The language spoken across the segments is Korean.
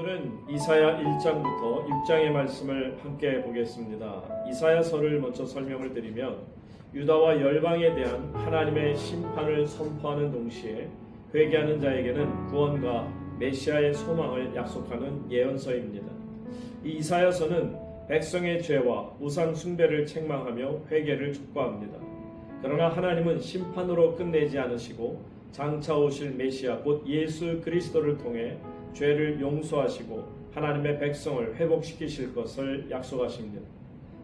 오늘은 이사야 1장부터 6장의 말씀을 함께 보겠습니다. 이사야서를 먼저 설명을 드리면 유다와 열방에 대한 하나님의 심판을 선포하는 동시에 회개하는 자에게는 구원과 메시아의 소망을 약속하는 예언서입니다. 이 이사야서는 백성의 죄와 우상 숭배를 책망하며 회개를 촉구합니다. 그러나 하나님은 심판으로 끝내지 않으시고 장차 오실 메시아 곧 예수 그리스도를 통해 죄를 용서하시고 하나님의 백성을 회복시키실 것을 약속하십니다.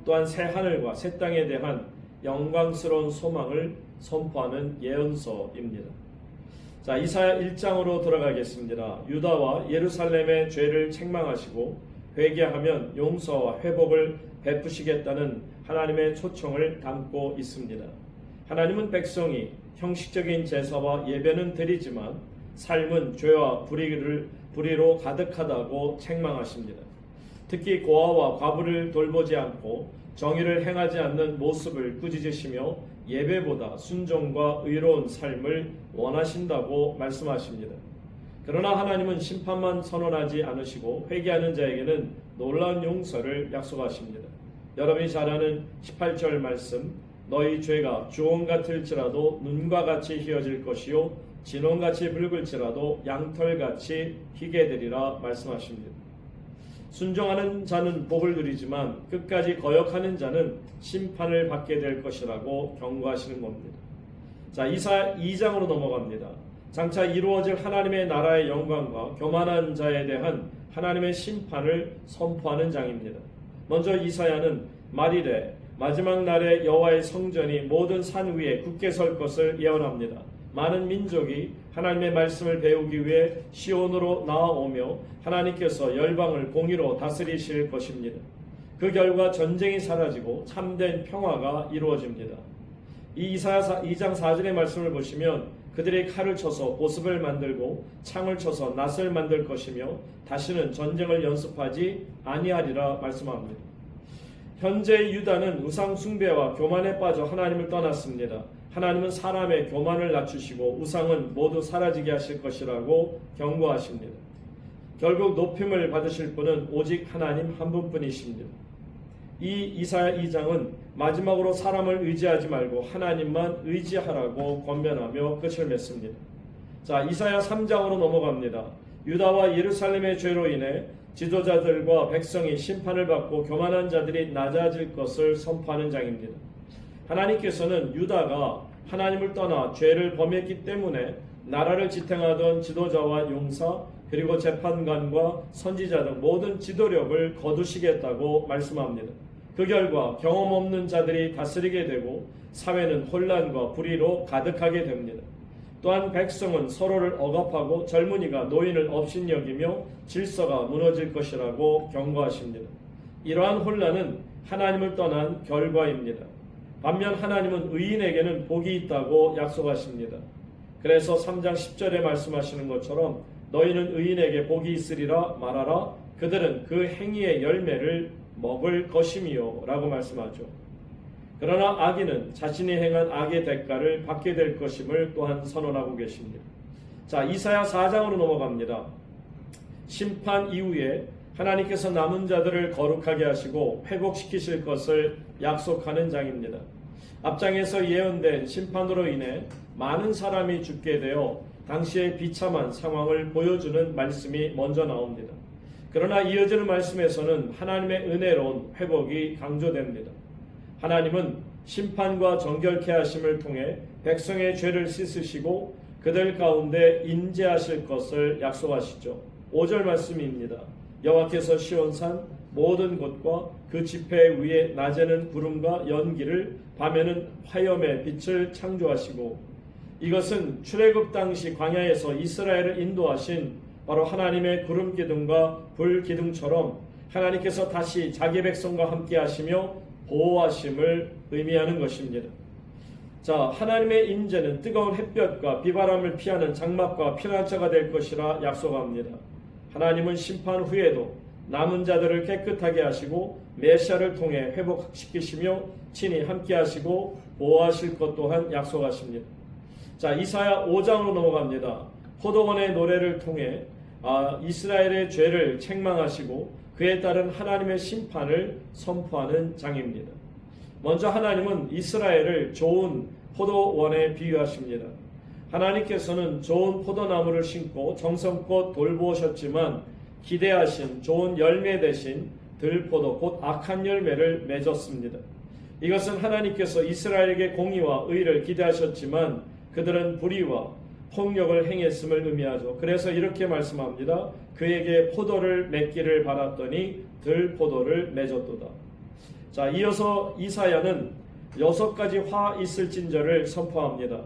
또한 새 하늘과 새 땅에 대한 영광스러운 소망을 선포하는 예언서입니다. 자, 이사야 1장으로 들어가겠습니다. 유다와 예루살렘의 죄를 책망하시고 회개하면 용서와 회복을 베푸시겠다는 하나님의 초청을 담고 있습니다. 하나님은 백성이 형식적인 제사와 예배는 드리지만 삶은 죄와 불의로 가득하다고 책망하십니다. 특히 고아와 과부를 돌보지 않고 정의를 행하지 않는 모습을 꾸짖으시며 예배보다 순종과 의로운 삶을 원하신다고 말씀하십니다. 그러나 하나님은 심판만 선언하지 않으시고 회개하는 자에게는 놀라운 용서를 약속하십니다. 여러분이 잘 아는 18절 말씀, 너희 죄가 주홍 같을지라도 눈과 같이 희어질 것이요 진홍같이 붉을지라도 양털같이 희게 되리라 말씀하십니다. 순종하는 자는 복을 누리지만 끝까지 거역하는 자는 심판을 받게 될 것이라고 경고하시는 겁니다. 자, 이사야 2장으로 넘어갑니다. 장차 이루어질 하나님의 나라의 영광과 교만한 자에 대한 하나님의 심판을 선포하는 장입니다. 먼저 이사야는 말일에 마지막 날에 여호와의 성전이 모든 산 위에 굳게 설 것을 예언합니다. 많은 민족이 하나님의 말씀을 배우기 위해 시온으로 나아오며 하나님께서 열방을 공의로 다스리실 것입니다. 그 결과 전쟁이 사라지고 참된 평화가 이루어집니다. 이 이사야 2장 4절의 말씀을 보시면 그들이 칼을 쳐서 보습을 만들고 창을 쳐서 낫을 만들 것이며 다시는 전쟁을 연습하지 아니하리라 말씀합니다. 현재 유다는 우상 숭배와 교만에 빠져 하나님을 떠났습니다. 하나님은 사람의 교만을 낮추시고 우상은 모두 사라지게 하실 것이라고 경고하십니다. 결국 높임을 받으실 분은 오직 하나님 한 분뿐이십니다. 이 이사야 2장은 마지막으로 사람을 의지하지 말고 하나님만 의지하라고 권면하며 끝을 맺습니다. 자, 이사야 3장으로 넘어갑니다. 유다와 예루살렘의 죄로 인해 지도자들과 백성이 심판을 받고 교만한 자들이 낮아질 것을 선포하는 장입니다. 하나님께서는 유다가 하나님을 떠나 죄를 범했기 때문에 나라를 지탱하던 지도자와 용사 그리고 재판관과 선지자 등 모든 지도력을 거두시겠다고 말씀합니다. 그 결과 경험 없는 자들이 다스리게 되고 사회는 혼란과 불의로 가득하게 됩니다. 또한 백성은 서로를 억압하고 젊은이가 노인을 업신여기며 질서가 무너질 것이라고 경고하십니다. 이러한 혼란은 하나님을 떠난 결과입니다. 반면 하나님은 의인에게는 복이 있다고 약속하십니다. 그래서 3장 10절에 말씀하시는 것처럼 너희는 의인에게 복이 있으리라 말하라 그들은 그 행위의 열매를 먹을 것임이요 라고 말씀하죠. 그러나 악인은 자신이 행한 악의 대가를 받게 될 것임을 또한 선언하고 계십니다. 자, 이사야 4장으로 넘어갑니다. 심판 이후에 하나님께서 남은 자들을 거룩하게 하시고 회복시키실 것을 약속하는 장입니다. 앞장에서 예언된 심판으로 인해 많은 사람이 죽게 되어 당시의 비참한 상황을 보여주는 말씀이 먼저 나옵니다. 그러나 이어지는 말씀에서는 하나님의 은혜로운 회복이 강조됩니다. 하나님은 심판과 정결케 하심을 통해 백성의 죄를 씻으시고 그들 가운데 임재하실 것을 약속하시죠. 5절 말씀입니다. 여호와께서 시온산 모든 곳과 그 지폐 위에 낮에는 구름과 연기를 밤에는 화염의 빛을 창조하시고 이것은 출애굽 당시 광야에서 이스라엘을 인도하신 바로 하나님의 구름 기둥과 불 기둥처럼 하나님께서 다시 자기 백성과 함께 하시며 보호하심을 의미하는 것입니다. 자, 하나님의 임재는 뜨거운 햇볕과 비바람을 피하는 장막과 피난처가 될 것이라 약속합니다. 하나님은 심판 후에도 남은 자들을 깨끗하게 하시고 메시아를 통해 회복시키시며 친히 함께 하시고 보호하실 것 또한 약속하십니다. 자, 이사야 5장으로 넘어갑니다. 포도원의 노래를 통해 이스라엘의 죄를 책망하시고 그에 따른 하나님의 심판을 선포하는 장입니다. 먼저 하나님은 이스라엘을 좋은 포도원에 비유하십니다. 하나님께서는 좋은 포도나무를 심고 정성껏 돌보셨지만 기대하신 좋은 열매 대신 들포도 곧 악한 열매를 맺었습니다. 이것은 하나님께서 이스라엘에게 공의와 의를 기대하셨지만 그들은 불의와 폭력을 행했음을 의미하죠. 그래서 이렇게 말씀합니다. 그에게 포도를 맺기를 바랐더니 들포도를 맺었도다. 자, 이어서 이사야는 6가지 화 있을진저를 선포합니다.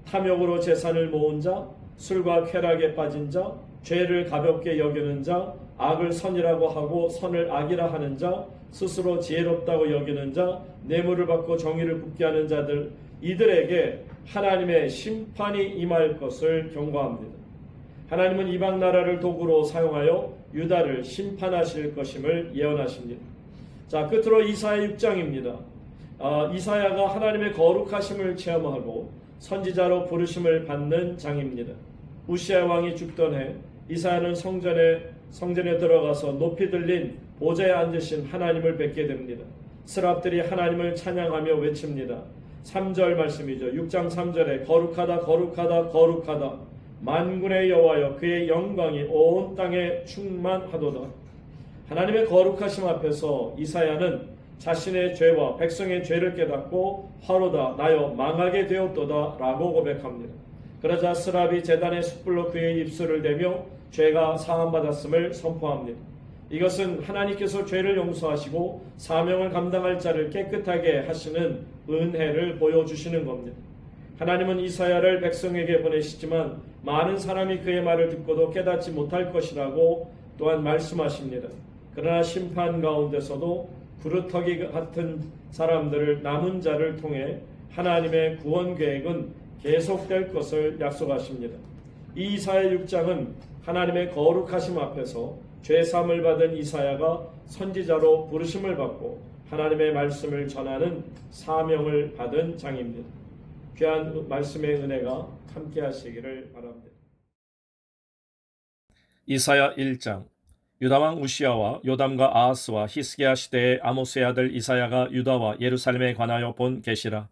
탐욕으로 재산을 모은 자, 술과 쾌락에 빠진 자, 죄를 가볍게 여기는 자, 악을 선이라고 하고 선을 악이라 하는 자, 스스로 지혜롭다고 여기는 자, 뇌물을 받고 정의를 굳게 하는 자들, 이들에게 하나님의 심판이 임할 것을 경고합니다. 하나님은 이방 나라를 도구로 사용하여 유다를 심판하실 것임을 예언하십니다. 자, 끝으로 이사야 6장입니다. 이사야가 하나님의 거룩하심을 체험하고 선지자로 부르심을 받는 장입니다. 우시아 왕이 죽던 해 이사야는 성전에 들어가서 높이 들린 보좌에 앉으신 하나님을 뵙게 됩니다. 스랍들이 하나님을 찬양하며 외칩니다. 3절 말씀이죠. 6장 3절에 거룩하다 거룩하다 거룩하다 만군의 여호와여 그의 영광이 온 땅에 충만하도다. 하나님의 거룩하심 앞에서 이사야는 자신의 죄와 백성의 죄를 깨닫고 화로다 나여 망하게 되었도다 라고 고백합니다. 그러자 스랍이 제단의 숯불로 그의 입술을 대며 죄가 사함받았음을 선포합니다. 이것은 하나님께서 죄를 용서하시고 사명을 감당할 자를 깨끗하게 하시는 은혜를 보여주시는 겁니다. 하나님은 이사야를 백성에게 보내시지만 많은 사람이 그의 말을 듣고도 깨닫지 못할 것이라고 또한 말씀하십니다. 그러나 심판 가운데서도 구루터기 같은 사람들을 남은 자를 통해 하나님의 구원 계획은 계속될 것을 약속하십니다. 이 이사야 6장은 하나님의 거룩하심 앞에서 죄사함을 받은 이사야가 선지자로 부르심을 받고 하나님의 말씀을 전하는 사명을 받은 장입니다. 귀한 말씀의 은혜가 함께 하시기를 바랍니다. 이사야 1장. 유다왕 우시아와 요담과 아하스와 히스기야 시대의 아모스의 아들 이사야가 유다와 예루살렘에 관하여 본 계시라.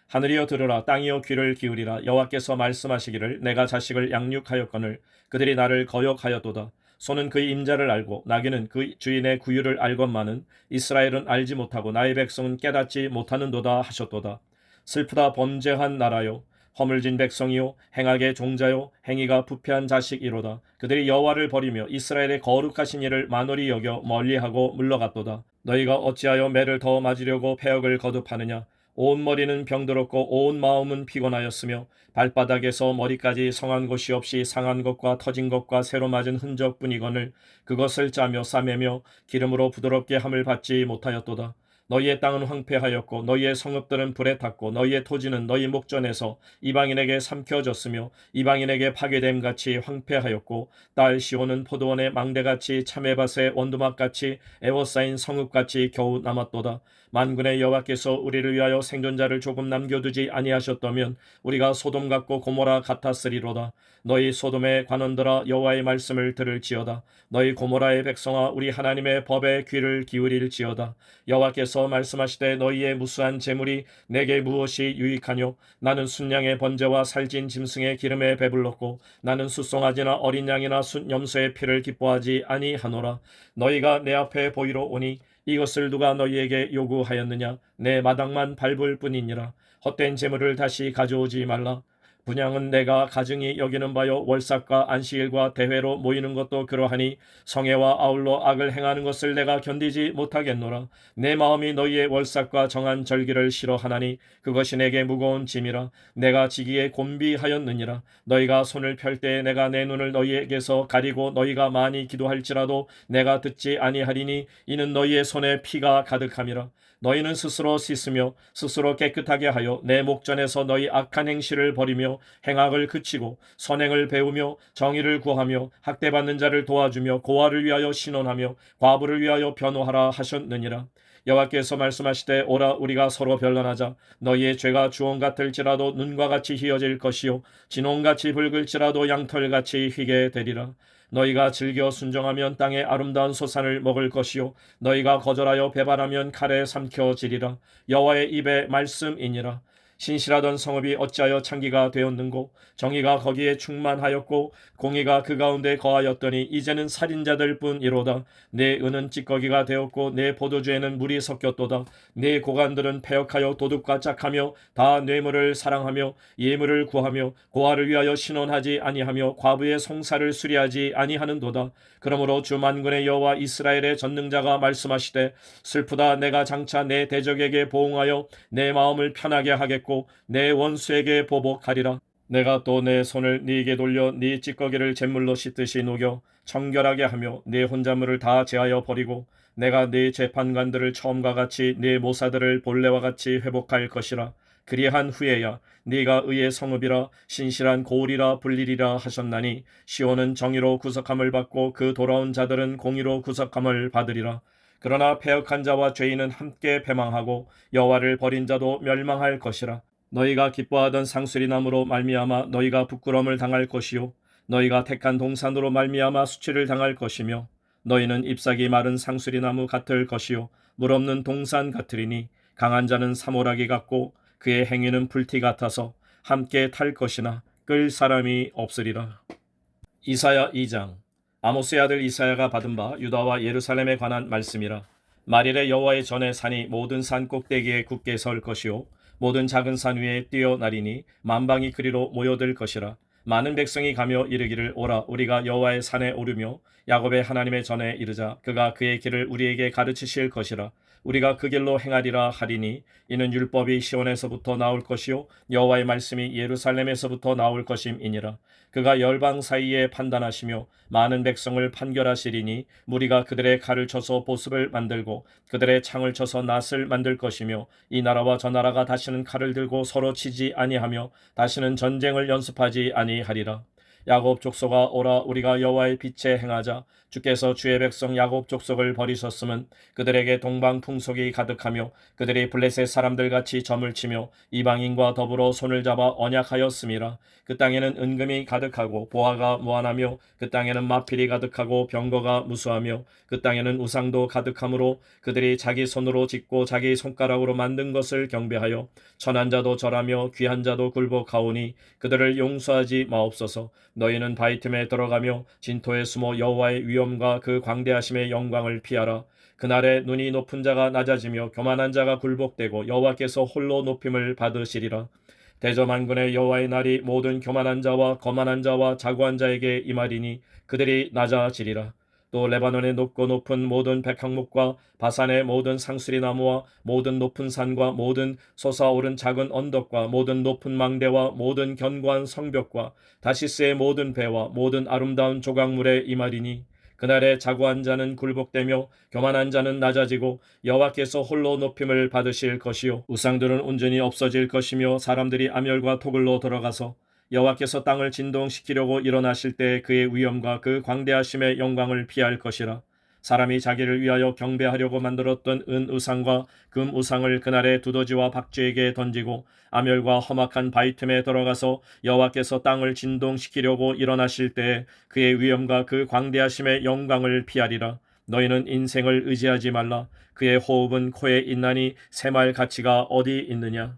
하늘이여 들으라, 땅이여 귀를 기울이라. 여호와께서 말씀하시기를 내가 자식을 양육하였거늘 그들이 나를 거역하였도다. 소는 그의 임자를 알고 나귀는 그 주인의 구유를 알건만은 이스라엘은 알지 못하고 나의 백성은 깨닫지 못하는도다 하셨도다. 슬프다 범죄한 나라요, 허물진 백성이요, 행악의 종자요, 행위가 부패한 자식이로다. 그들이 여호와를 버리며 이스라엘의 거룩하신 이를 만홀히 여겨 멀리하고 물러갔도다. 너희가 어찌하여 매를 더 맞으려고 패역을 거듭하느냐. 온 머리는 병들었고 온 마음은 피곤하였으며 발바닥에서 머리까지 성한 곳이 없이 상한 것과 터진 것과 새로 맞은 흔적뿐이거늘 그것을 짜며 싸매며 기름으로 부드럽게 함을 받지 못하였도다. 너희의 땅은 황폐하였고 너희의 성읍들은 불에 탔고 너희의 토지는 너희 목전에서 이방인에게 삼켜졌으며 이방인에게 파괴됨같이 황폐하였고 딸 시온은 포도원의 망대같이 참외밭의 원두막같이 애워싸인 성읍같이 겨우 남았도다. 만군의 여호와께서 우리를 위하여 생존자를 조금 남겨두지 아니하셨다면 우리가 소돔 같고 고모라 같았으리로다. 너희 소돔의 관원들아 여호와의 말씀을 들을지어다. 너희 고모라의 백성아 우리 하나님의 법에 귀를 기울일지어다. 여호와께서 말씀하시되 너희의 무수한 재물이 내게 무엇이 유익하뇨. 나는 순양의 번제와 살진 짐승의 기름에 배불렀고 나는 숫송아지나 어린 양이나 숫염소의 피를 기뻐하지 아니하노라. 너희가 내 앞에 보이러 오니 이것을 누가 너희에게 요구하였느냐. 내 마당만 밟을 뿐이니라. 헛된 재물을 다시 가져오지 말라. 분향은 내가 가증히 여기는 바요 월삭과 안식일과 대회로 모이는 것도 그러하니 성애와 아울러 악을 행하는 것을 내가 견디지 못하겠노라. 내 마음이 너희의 월삭과 정한 절기를 싫어하나니 그것이 내게 무거운 짐이라. 내가 지기에 곤비하였느니라. 너희가 손을 펼 때에 내가 내 눈을 너희에게서 가리고 너희가 많이 기도할지라도 내가 듣지 아니하리니 이는 너희의 손에 피가 가득함이라. 너희는 스스로 씻으며 스스로 깨끗하게 하여 내 목전에서 너희 악한 행실을 버리며 행악을 그치고 선행을 배우며 정의를 구하며 학대받는 자를 도와주며 고아를 위하여 신원하며 과부를 위하여 변호하라 하셨느니라. 여호와께서 말씀하시되 오라 우리가 서로 변론하자. 너희의 죄가 주홍 같을지라도 눈과 같이 희어질 것이요 진홍같이 붉을지라도 양털같이 휘게 되리라. 너희가 즐겨 순종하면 땅의 아름다운 소산을 먹을 것이요 너희가 거절하여 배반하면 칼에 삼켜지리라. 여호와의 입의 말씀이니라. 신실하던 성읍이 어찌하여 창기가 되었는고 정의가 거기에 충만하였고 공의가 그 가운데 거하였더니 이제는 살인자들 뿐이로다. 내 은은 찌꺼기가 되었고 내 포도주에는 물이 섞였도다. 내 고관들은 패역하여 도둑과 짝하며 다 뇌물을 사랑하며 예물을 구하며 고아를 위하여 신원하지 아니하며 과부의 송사를 수리하지 아니하는도다. 그러므로 주 만군의 여호와 이스라엘의 전능자가 말씀하시되 슬프다. 내가 장차 내 대적에게 보응하여 내 마음을 편하게 하겠고 내 원수에게 보복하리라. 내가 또 내 손을 네게 돌려 네 찌꺼기를 잿물로 씻듯이 녹여 청결하게 하며 네 혼자물을 다 제하여 버리고 내가 네 재판관들을 처음과 같이 네 모사들을 본래와 같이 회복할 것이라. 그리한 후에야 네가 의의 성읍이라 신실한 고을이라 불리리라 하셨나니 시온은 정의로 구속함을 받고 그 돌아온 자들은 공의로 구속함을 받으리라. 그러나 패역한 자와 죄인은 함께 패망하고 여호와를 버린 자도 멸망할 것이라. 너희가 기뻐하던 상수리나무로 말미암아 너희가 부끄러움을 당할 것이요 너희가 택한 동산으로 말미암아 수치를 당할 것이며 너희는 잎사귀 마른 상수리나무 같을 것이요 물 없는 동산 같으리니 강한 자는 사모라기 같고 그의 행위는 불티 같아서 함께 탈 것이나 끌 사람이 없으리라. 이사야 2장. 아모스의 아들 이사야가 받은 바 유다와 예루살렘에 관한 말씀이라. 말일에 여호와의 전에 산이 모든 산 꼭대기에 굳게 설 것이요 모든 작은 산 위에 뛰어나리니 만방이 그리로 모여들 것이라. 많은 백성이 가며 이르기를 오라 우리가 여호와의 산에 오르며 야곱의 하나님의 전에 이르자. 그가 그의 길을 우리에게 가르치실 것이라. 우리가 그 길로 행하리라 하리니 이는 율법이 시온에서부터 나올 것이요 여호와의 말씀이 예루살렘에서부터 나올 것임이니라. 그가 열방 사이에 판단하시며 많은 백성을 판결하시리니 무리가 그들의 칼을 쳐서 보습을 만들고 그들의 창을 쳐서 낫을 만들 것이며 이 나라와 저 나라가 다시는 칼을 들고 서로 치지 아니하며 다시는 전쟁을 연습하지 아니하리라. 야곱 족속아 오라 우리가 여호와의 빛에 행하자. 주께서 주의 백성 야곱 족속을 버리셨음은 그들에게 동방 풍속이 가득하며 그들이 블레셋 사람들같이 점을 치며 이방인과 더불어 손을 잡아 언약하였음이라. 그 땅에는 은금이 가득하고 보화가 무한하며 그 땅에는 마필이 가득하고 병거가 무수하며 그 땅에는 우상도 가득하므로 그들이 자기 손으로 짓고 자기 손가락으로 만든 것을 경배하여 천한 자도 절하며 귀한 자도 굴복하오니 그들을 용서하지 마옵소서. 너희는 바위 틈에 들어가며 진토에 숨어 여호와의 위엄과 그 광대하심의 영광을 피하라. 그날에 눈이 높은 자가 낮아지며 교만한 자가 굴복되고 여호와께서 홀로 높임을 받으시리라. 대저만군의 여호와의 날이 모든 교만한 자와 거만한 자와 자고한 자에게 임하리니 그들이 낮아지리라. 또 레바논의 높고 높은 모든 백향목과 바산의 모든 상수리나무와 모든 높은 산과 모든 솟아오른 작은 언덕과 모든 높은 망대와 모든 견고한 성벽과 다시스의 모든 배와 모든 아름다운 조각물에 임하리니 그날에 자고한 자는 굴복되며 교만한 자는 낮아지고 여호와께서 홀로 높임을 받으실 것이요 우상들은 온전히 없어질 것이며 사람들이 암열과 토굴로 들어가서 여호와께서 땅을 진동시키려고 일어나실 때 그의 위엄과 그 광대하심의 영광을 피할 것이라. 사람이 자기를 위하여 경배하려고 만들었던 은 우상과 금 우상을 그날에 두더지와 박쥐에게 던지고 암열과 험악한 바위 틈에 들어가서 여호와께서 땅을 진동시키려고 일어나실 때 그의 위엄과 그 광대하심의 영광을 피하리라. 너희는 인생을 의지하지 말라. 그의 호흡은 코에 있나니 새말 가치가 어디 있느냐.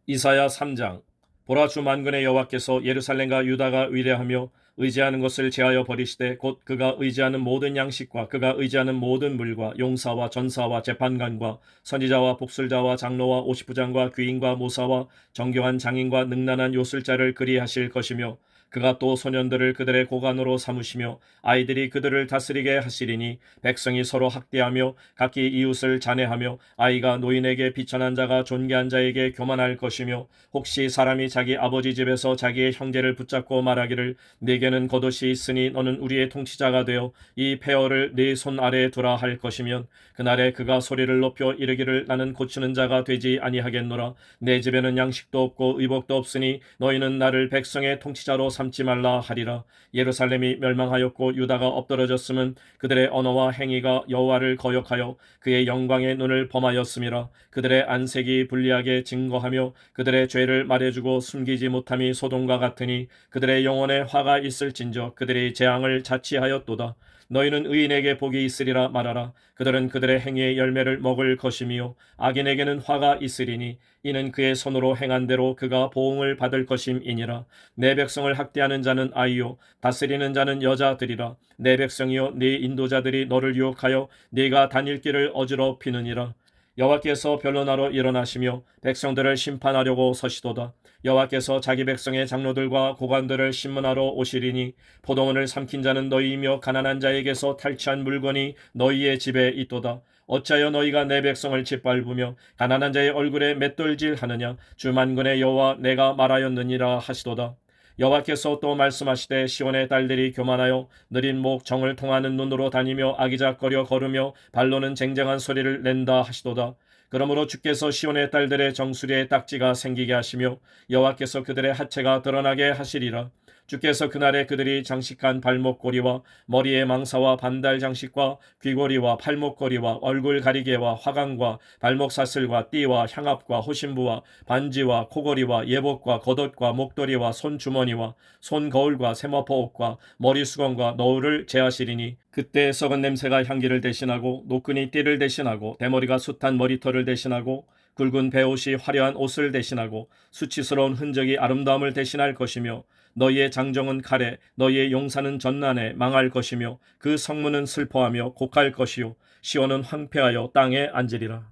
이사야 3장. 보라 주 만군의 여호와께서 예루살렘과 유다가 위대하며 의지하는 것을 제하여 버리시되 곧 그가 의지하는 모든 양식과 그가 의지하는 모든 물과 용사와 전사와 재판관과 선지자와 복술자와 장로와 오십부장과 귀인과 모사와 정교한 장인과 능란한 요술자를 그리하실 것이며 그가 또 소년들을 그들의 고관으로 삼으시며 아이들이 그들을 다스리게 하시리니 백성이 서로 학대하며 각기 이웃을 잔해하며 아이가 노인에게 비천한 자가 존귀한 자에게 교만할 것이며 혹시 사람이 자기 아버지 집에서 자기의 형제를 붙잡고 말하기를 네게는 겉옷이 있으니 너는 우리의 통치자가 되어 이 폐허를 네 손 아래에 두라 할 것이면 그날에 그가 소리를 높여 이르기를 나는 고치는 자가 되지 아니하겠노라. 내 집에는 양식도 없고 의복도 없으니 너희는 나를 백성의 통치자로 삼 삼지 말라 하리라. 예루살렘이 멸망하였고 유다가 엎드러졌음은 그들의 언어와 행위가 여호와를 거역하여 그의 영광의 눈을 범하였음이라. 그들의 안색이 불리하게 증거하며 그들의 죄를 말해주고 숨기지 못함이 소돔과 같으니 그들의 영혼에 화가 있을진저 그들이 재앙을 자취하였도다. 너희는 의인에게 복이 있으리라 말하라. 그들은 그들의 행위의 열매를 먹을 것이며 악인에게는 화가 있으리니 이는 그의 손으로 행한 대로 그가 보응을 받을 것임이니라. 내 백성을 학대하는 자는 아이요 다스리는 자는 여자들이라. 내 백성이요 네 인도자들이 너를 유혹하여 네가 다닐 길을 어지럽히느니라. 여호와께서 변론하러 일어나시며 백성들을 심판하려고 서시도다. 여호와께서 자기 백성의 장로들과 고관들을 심문하러 오시리니 포도원을 삼킨 자는 너희이며 가난한 자에게서 탈취한 물건이 너희의 집에 있도다. 어찌하여 너희가 내 백성을 짓밟으며 가난한 자의 얼굴에 맷돌질하느냐. 주 만군의 여호와 내가 말하였느니라 하시도다. 여호와께서 또 말씀하시되 시온의 딸들이 교만하여 느린 목 정을 통하는 눈으로 다니며 아기작거려 걸으며 발로는 쟁쟁한 소리를 낸다 하시도다. 그러므로 주께서 시온의 딸들의 정수리에 딱지가 생기게 하시며 여호와께서 그들의 하체가 드러나게 하시리라. 주께서 그날에 그들이 장식한 발목고리와 머리의 망사와 반달 장식과 귀고리와 팔목고리와 얼굴 가리개와 화관과 발목 사슬과 띠와 향압과 호신부와 반지와 코고리와 예복과 겉옷과 목도리와 손주머니와 손거울과 세마포옷과 머리수건과 너울을 제하시리니 그때 썩은 냄새가 향기를 대신하고 노끈이 띠를 대신하고 대머리가 숱한 머리털을 대신하고 굵은 베옷이 화려한 옷을 대신하고 수치스러운 흔적이 아름다움을 대신할 것이며 너희의 장정은 칼에 너희의 용사는 전난에 망할 것이며 그 성문은 슬퍼하며 곡할 것이요 시온은 황폐하여 땅에 앉으리라.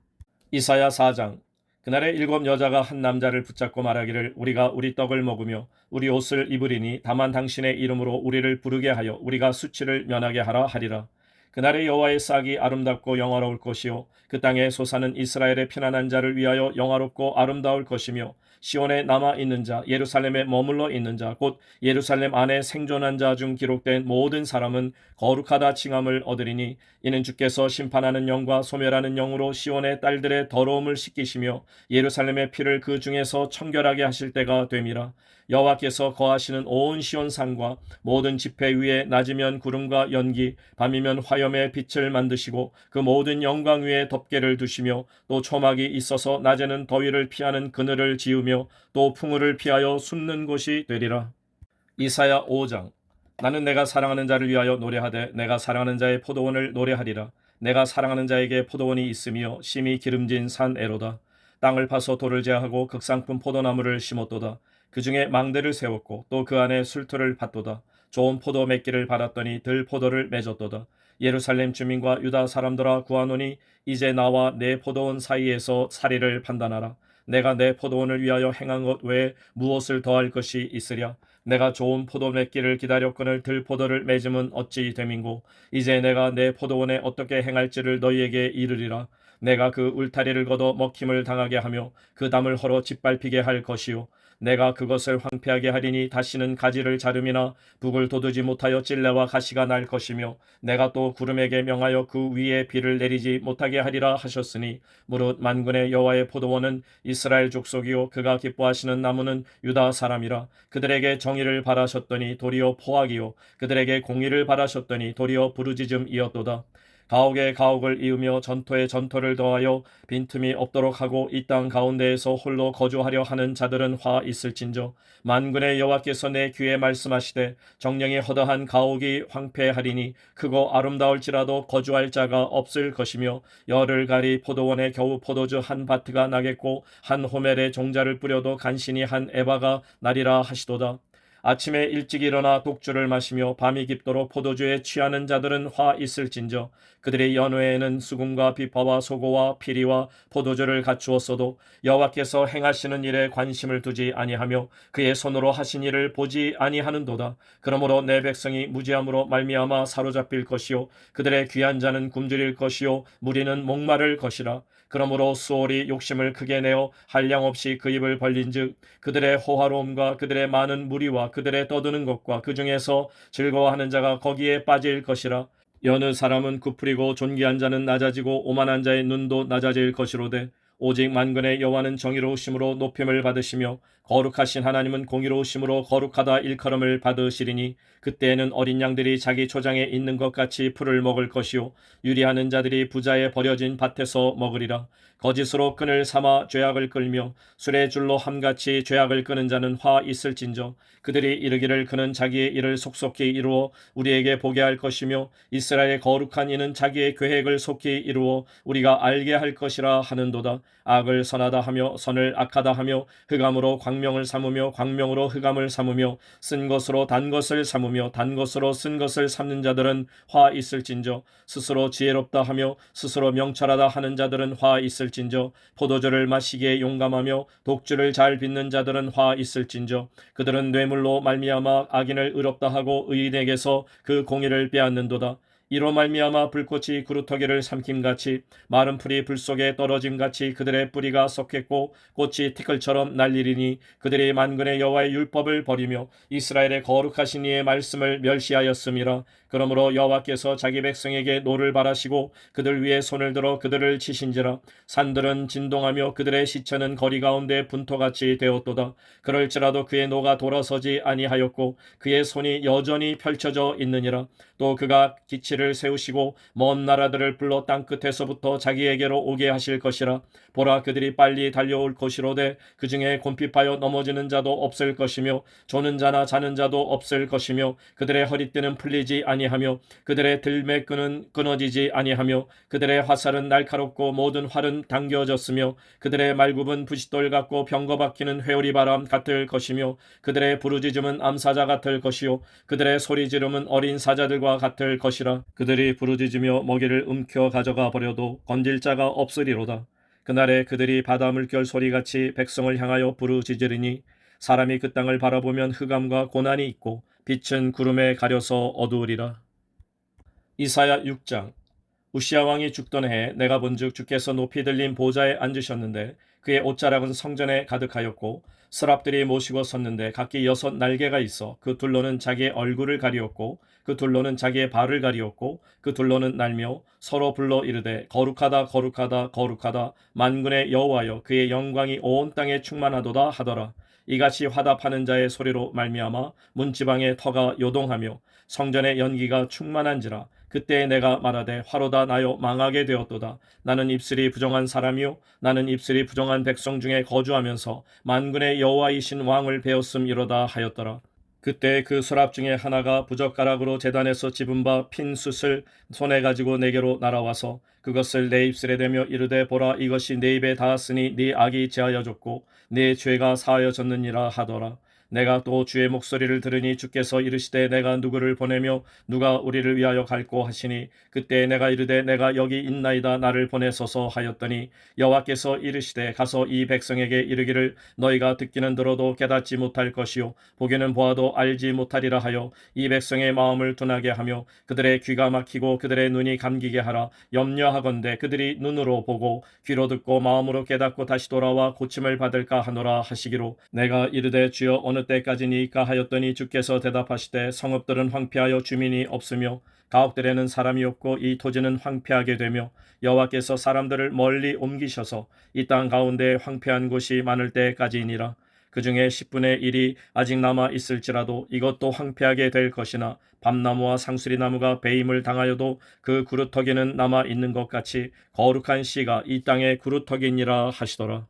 이사야 4장. 그날에 7 여자가 한 남자를 붙잡고 말하기를 우리가 우리 떡을 먹으며 우리 옷을 입으리니 다만 당신의 이름으로 우리를 부르게 하여 우리가 수치를 면하게 하라 하리라. 그날에 여호와의 싹이 아름답고 영화로울 것이요 그 땅에 솟아는 이스라엘의 편안한 자를 위하여 영화롭고 아름다울 것이며 시온에 남아 있는 자 예루살렘에 머물러 있는 자 곧 예루살렘 안에 생존한 자 중 기록된 모든 사람은 거룩하다 칭함을 얻으리니 이는 주께서 심판하는 영과 소멸하는 영으로 시온의 딸들의 더러움을 씻기시며 예루살렘의 피를 그 중에서 청결하게 하실 때가 됨이라. 여호와께서 거하시는 온 시온 산과 모든 지폐 위에 낮이면 구름과 연기 밤이면 화염의 빛을 만드시고 그 모든 영광 위에 덮개를 두시며 또 초막이 있어서 낮에는 더위를 피하는 그늘을 지으며 또 풍우를 피하여 숨는 곳이 되리라. 이사야 5장. 나는 내가 사랑하는 자를 위하여 노래하되 내가 사랑하는 자의 포도원을 노래하리라. 내가 사랑하는 자에게 포도원이 있으며 심히 기름진 산에로다. 땅을 파서 돌을 제하고 극상품 포도나무를 심었도다. 그 중에 망대를 세웠고 또 그 안에 술틀을 팠도다. 좋은 포도 맺기를 받았더니 들 포도를 맺었도다. 예루살렘 주민과 유다 사람들아 구하노니 이제 나와 내 포도원 사이에서 사리를 판단하라. 내가 내 포도원을 위하여 행한 것 외에 무엇을 더할 것이 있으랴. 내가 좋은 포도 맺기를 기다렸거늘 들 포도를 맺음은 어찌 됨인고. 이제 내가 내 포도원에 어떻게 행할지를 너희에게 이르리라. 내가 그 울타리를 걷어 먹힘을 당하게 하며 그 담을 헐어 짓밟히게 할 것이요 내가 그것을 황폐하게 하리니 다시는 가지를 자름이나 북을 돋우지 못하여 찔레와 가시가 날 것이며 내가 또 구름에게 명하여 그 위에 비를 내리지 못하게 하리라 하셨으니 무릇 만군의 여호와의 포도원은 이스라엘 족속이요 그가 기뻐하시는 나무는 유다 사람이라. 그들에게 정의를 바라셨더니 도리어 포악이요 그들에게 공의를 바라셨더니 도리어 부르짖음이었도다. 가옥에 가옥을 이으며 전토에 전토를 더하여 빈틈이 없도록 하고 이 땅 가운데에서 홀로 거주하려 하는 자들은 화 있을진저. 만군의 여호와께서 내 귀에 말씀하시되 정령이 허다한 가옥이 황폐하리니 크고 아름다울지라도 거주할 자가 없을 것이며 열을 가리 포도원에 겨우 포도주 한 바트가 나겠고 한 호멜에 종자를 뿌려도 간신히 한 에바가 나리라 하시도다. 아침에 일찍 일어나 독주를 마시며 밤이 깊도록 포도주에 취하는 자들은 화 있을진저. 그들의 연회에는 수금과 비파와 소고와 피리와 포도주를 갖추었어도 여호와께서 행하시는 일에 관심을 두지 아니하며 그의 손으로 하신 일을 보지 아니하는도다. 그러므로 내 백성이 무지함으로 말미암아 사로잡힐 것이요 그들의 귀한 자는 굶주릴 것이요 무리는 목마를 것이라. 그러므로 수월이 욕심을 크게 내어 한량없이 그 입을 벌린즉 그들의 호화로움과 그들의 많은 무리와 그들의 떠드는 것과 그 중에서 즐거워하는 자가 거기에 빠질 것이라. 여느 사람은 굽으리고 존귀한 자는 낮아지고 오만한 자의 눈도 낮아질 것이로되 오직 만군의 여호와는 정의로우심으로 높임을 받으시며 거룩하신 하나님은 공의로우심으로 거룩하다 일컬음을 받으시리니 그때에는 어린 양들이 자기 초장에 있는 것 같이 풀을 먹을 것이요 유리하는 자들이 부자의 버려진 밭에서 먹으리라. 거짓으로 끈을 삼아 죄악을 끌며 술의 줄로 함같이 죄악을 끄는 자는 화 있을진저. 그들이 이르기를 그는 자기의 일을 속속히 이루어 우리에게 보게 할 것이며 이스라엘의 거룩한 이는 자기의 계획을 속히 이루어 우리가 알게 할 것이라 하는도다. 악을 선하다 하며 선을 악하다 하며 흑암으로 광명을 삼으며 광명으로 흑암을 삼으며 쓴 것으로 단 것을 삼으며 단 것으로 쓴 것을 삼는 자들은 화 있을진저. 스스로 지혜롭다 하며 스스로 명철하다 하는 자들은 화 있을진저. 포도주를 마시기에 용감하며 독주를 잘 빚는 자들은 화 있을진저. 그들은 뇌물로 말미암아 악인을 의롭다 하고 의인에게서 그 공의를 빼앗는도다. 이로 말미암아 불꽃이 구루터기를 삼킴같이 마른 풀이 불 속에 떨어짐같이 그들의 뿌리가 썩겠고 꽃이 티끌처럼 날리리니 그들이 만군의 여호와의 율법을 버리며 이스라엘의 거룩하신 이의 말씀을 멸시하였음이라. 그러므로 여호와께서 자기 백성에게 노를 바라시고 그들 위에 손을 들어 그들을 치신지라. 산들은 진동하며 그들의 시체는 거리 가운데 분토같이 되었도다. 그럴지라도 그의 노가 돌아서지 아니하였고 그의 손이 여전히 펼쳐져 있느니라. 또 그가 기치를 세우시고 먼 나라들을 불러 땅끝에서부터 자기에게로 오게 하실 것이라. 보라, 그들이 빨리 달려올 것이로되 그 중에 곤핍하여 넘어지는 자도 없을 것이며 조는 자나 자는 자도 없을 것이며 그들의 허리띠는 풀리지 아니하며 그들의 들매끈은 끊어지지 아니하며 그들의 화살은 날카롭고 모든 활은 당겨졌으며 그들의 말굽은 부싯돌 같고 병거 박히는 회오리 바람 같을 것이며 그들의 부르짖음은 암사자 같을 것이요 그들의 소리 지름은 어린 사자들과 같을 것이라. 그들이 부르짖으며 먹이를 움켜 가져가 버려도 건질 자가 없으리로다. 그날에 그들이 바다 물결 소리같이 백성을 향하여 부르짖으리니 사람이 그 땅을 바라보면 흑암과 고난이 있고 빛은 구름에 가려서 어두우리라. 이사야 6장. 우시야 왕이 죽던 해에 내가 본즉 주께서 높이 들린 보좌에 앉으셨는데 그의 옷자락은 성전에 가득하였고 스랍들이 모시고 섰는데 각기 6 날개가 있어 그 둘로는 자기의 얼굴을 가리었고 그 둘로는 자기의 발을 가리었고 그 둘로는 날며 서로 불러 이르되 거룩하다 거룩하다 거룩하다 만군의 여호와여 그의 영광이 온 땅에 충만하도다 하더라. 이같이 화답하는 자의 소리로 말미암아 문지방의 터가 요동하며 성전의 연기가 충만한지라. 그때 내가 말하되 화로다 나여 망하게 되었도다. 나는 입술이 부정한 사람이요 나는 입술이 부정한 백성 중에 거주하면서 만군의 여호와이신 왕을 배웠음이로다 하였더라. 그때 그 수랍 중에 하나가 부젓가락으로 제단에서 집은 바 핀 숯을 손에 가지고 내게로 날아와서 그것을 내 입술에 대며 이르되 보라 이것이 내 입에 닿았으니 네 악이 제하여졌고 네 죄가 사하여졌느니라 하더라. 내가 또 주의 목소리를 들으니 주께서 이르시되 내가 누구를 보내며 누가 우리를 위하여 갈꼬 하시니 그때 내가 이르되 내가 여기 있나이다 나를 보내소서 하였더니 여호와께서 이르시되 가서 이 백성에게 이르기를 너희가 듣기는 들어도 깨닫지 못할 것이요 보기는 보아도 알지 못하리라 하여 이 백성의 마음을 둔하게 하며 그들의 귀가 막히고 그들의 눈이 감기게 하라. 염려하건대 그들이 눈으로 보고 귀로 듣고 마음으로 깨닫고 다시 돌아와 고침을 받을까 하노라 하시기로 내가 이르되 주여 어느 때까지니까 하였더니 주께서 대답하시되 성읍들은 황폐하여 주민이 없으며 가옥들에는 사람이 없고 이 토지는 황폐하게 되며 여호와께서 사람들을 멀리 옮기셔서 이 땅 가운데 황폐한 곳이 많을 때까지니라. 그 중에 10분의 1이 아직 남아 있을지라도 이것도 황폐하게 될 것이나 밤나무와 상수리나무가 배임을 당하여도 그 구루터기는 남아 있는 것 같이 거룩한 씨가 이 땅의 구루터기니라 하시더라.